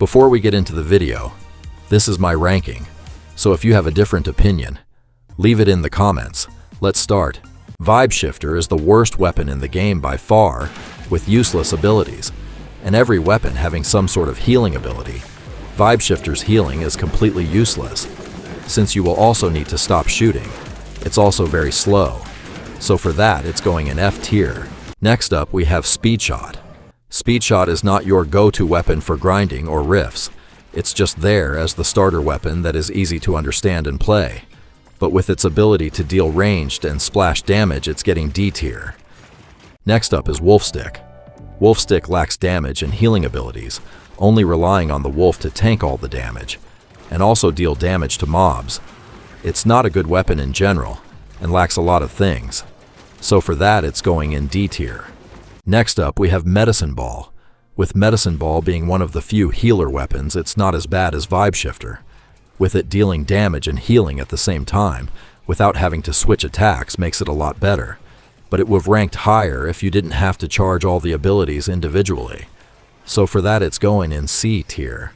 Before we get into the video, this is my ranking, so if you have a different opinion, leave it in the comments. Let's start. Vibe Shifter is the worst weapon in the game by far, with useless abilities, and every weapon having some sort of healing ability. Vibe Shifter's healing is completely useless, since you will also need to stop shooting. It's also very slow, so for that it's going in F tier. Next up we have Speed Shot. Speed Shot is not your go-to weapon for grinding or riffs. It's just there as the starter weapon that is easy to understand and play. But with its ability to deal ranged and splash damage, it's getting D tier. Next up is Wolf Stick. Wolf Stick lacks damage and healing abilities, only relying on the wolf to tank all the damage, and also deal damage to mobs. It's not a good weapon in general, and lacks a lot of things. So for that it's going in D tier. Next up we have Medicine Ball. With Medicine Ball being one of the few healer weapons, it's not as bad as Vibe Shifter. With it dealing damage and healing at the same time, without having to switch attacks, makes it a lot better. But it would have ranked higher if you didn't have to charge all the abilities individually. So for that it's going in C tier.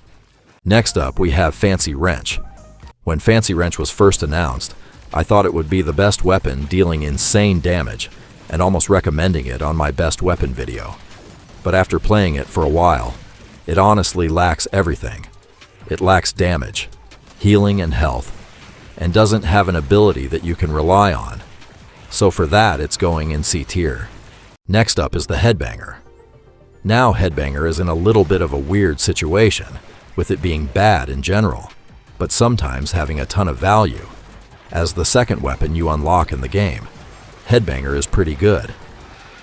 Next up we have Fancy Wrench. When Fancy Wrench was first announced, I thought it would be the best weapon dealing insane damage, and almost recommending it on my best weapon video. But after playing it for a while, it honestly lacks everything. It lacks damage, healing and health, and doesn't have an ability that you can rely on. So for that it's going in C tier. Next up is the Headbanger. Now Headbanger is in a little bit of a weird situation, with it being bad in general, but sometimes having a ton of value. As the second weapon you unlock in the game, Headbanger is pretty good.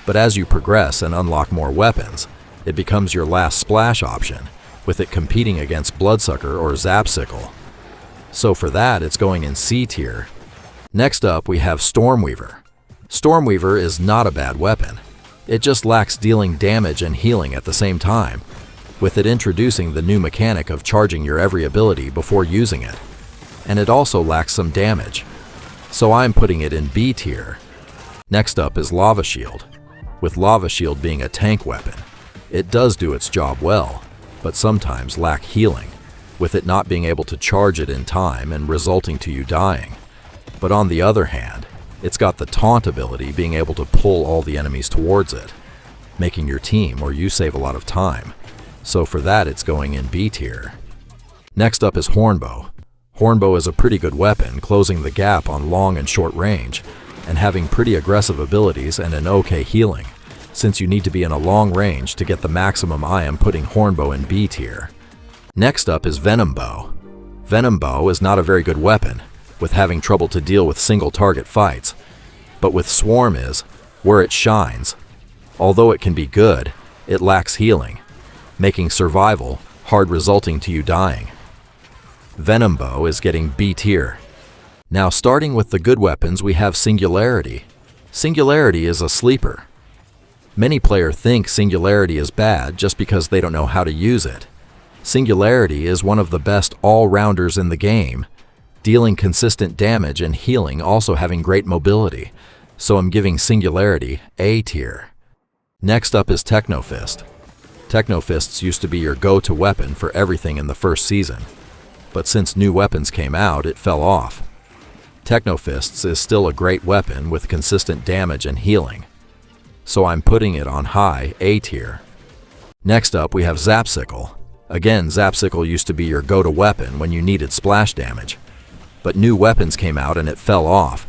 But as you progress and unlock more weapons, it becomes your last splash option, with it competing against Bloodsucker or Zapsicle. So for that it's going in C tier. Next up we have Stormweaver. Stormweaver is not a bad weapon. It just lacks dealing damage and healing at the same time, with it introducing the new mechanic of charging your every ability before using it. And it also lacks some damage, so I'm putting it in B tier. Next up is Lava Shield. With Lava Shield being a tank weapon, it does do its job well, but sometimes lack healing, with it not being able to charge it in time and resulting to you dying. But on the other hand, it's got the taunt ability being able to pull all the enemies towards it, making your team or you save a lot of time. So for that it's going in B tier. Next up is Hornbow. Hornbow is a pretty good weapon, closing the gap on long and short range, and having pretty aggressive abilities and an okay healing, since you need to be in a long range to get the maximum. I am putting Hornbow in B tier. Next up is Venom Bow. Venom Bow is not a very good weapon, with having trouble to deal with single target fights, but with Swarm is where it shines. Although it can be good, it lacks healing, making survival hard, resulting to you dying. Venom Bow is getting B tier. Now starting with the good weapons we have Singularity. Singularity is a sleeper. Many players think Singularity is bad just because they don't know how to use it. Singularity is one of the best all-rounders in the game, dealing consistent damage and healing, also having great mobility, so I'm giving Singularity A tier. Next up is Technofist. Technofists used to be your go-to weapon for everything in the first season, but since new weapons came out, it fell off. Technofists is still a great weapon with consistent damage and healing, so I'm putting it on high A tier. Next up we have Zapsicle. Again, Zapsicle used to be your go-to weapon when you needed splash damage, but new weapons came out and it fell off.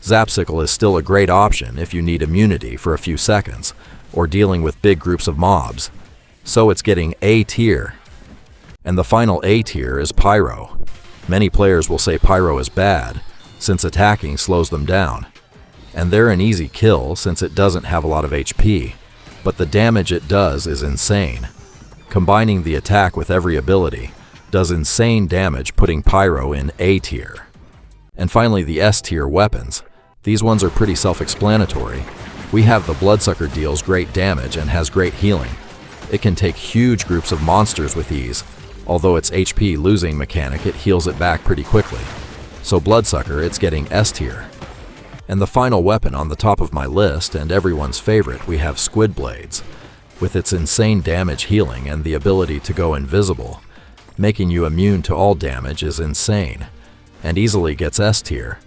Zapsicle is still a great option if you need immunity for a few seconds, or dealing with big groups of mobs, so it's getting A tier. And the final A tier is Pyro. Many players will say Pyro is bad, since attacking slows them down, and they're an easy kill since it doesn't have a lot of HP, but the damage it does is insane. Combining the attack with every ability does insane damage, putting Pyro in A tier. And finally the S tier weapons. These ones are pretty self-explanatory. We have the Bloodsucker, deals great damage and has great healing. It can take huge groups of monsters with ease. Although its HP losing mechanic, it heals it back pretty quickly. So Bloodsucker, it's getting S tier. And the final weapon on the top of my list, and everyone's favorite, we have Squid Blades. With its insane damage, healing, and the ability to go invisible, Making you immune to all damage is insane, and easily gets S tier.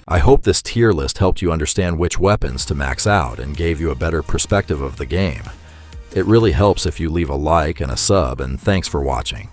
I hope this tier list helped you understand which weapons to max out and gave you a better perspective of the game. It really helps if you leave a like and a sub, and thanks for watching.